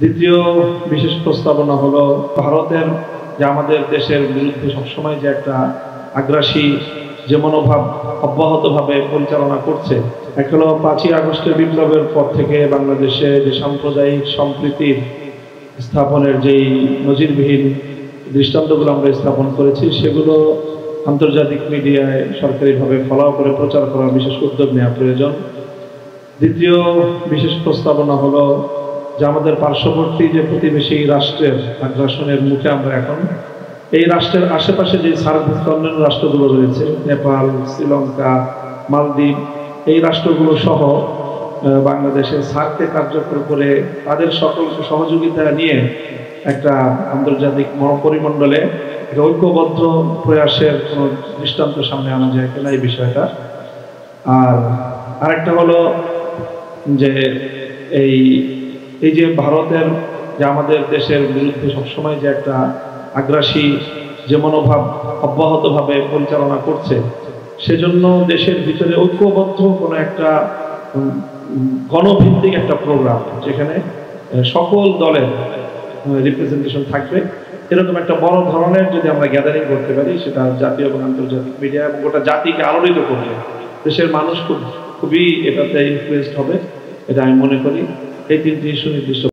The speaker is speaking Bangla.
দ্বিতীয় বিশেষ প্রস্তাবনা হলো ভারতের যে আমাদের দেশের বিরুদ্ধে সবসময় যে একটা আগ্রাসী যে মনোভাব অব্যাহতভাবে পরিচালনা করছে। এক হলো ৫ই আগস্টের বিপ্লবের পর থেকে বাংলাদেশে যে সাম্প্রদায়িক সম্প্রীতির স্থাপনের যেই নজিরবিহীন দৃষ্টান্তগুলো আমরা স্থাপন করেছি, সেগুলো আন্তর্জাতিক মিডিয়ায় সরকারিভাবে ফলাও করে প্রচার করার বিশেষ উদ্যোগ নেওয়া প্রয়োজন। দ্বিতীয় বিশেষ প্রস্তাবনা হলো যে আমাদের পার্শ্ববর্তী যে প্রতিবেশী রাষ্ট্রের আগ্রাসনের মুখে আমরা এখন এই রাষ্ট্রের আশেপাশে যে সার্কভুক্ত অন্যান্য রাষ্ট্রগুলো রয়েছে, নেপাল, শ্রীলঙ্কা, মালদ্বীপ, এই রাষ্ট্রগুলো সহ বাংলাদেশের সার্কে কার্যকর করে তাদের সকল সহযোগিতা নিয়ে একটা আন্তর্জাতিক পরিমণ্ডলে ঐক্যবদ্ধ প্রয়াসের কোনো দৃষ্টান্ত সামনে আনা যায় কিনা এই বিষয়টা। আর আরেকটা হলো যে এই যে ভারতের যে আমাদের দেশের বিরুদ্ধে সবসময় যে একটা আগ্রাসী যে মনোভাব অব্যাহতভাবে পরিচালনা করছে, সেজন্য দেশের ভিতরে ঐক্যবদ্ধ কোনো একটা গণভিত্তিক একটা প্রোগ্রাম যেখানে সকল দলের রিপ্রেজেন্টেশন থাকবে, এরকম একটা বড় ধরনের যদি আমরা গ্যাদারিং করতে পারি, সেটা জাতীয় এবং আন্তর্জাতিক মিডিয়া এবং গোটা জাতিকে আলোড়িত করবে। দেশের মানুষ খুবই এটাতে ইনফ্লুয়েসড হবে, এটা আমি মনে করি। এই তিনটি সুনির্দিষ্ট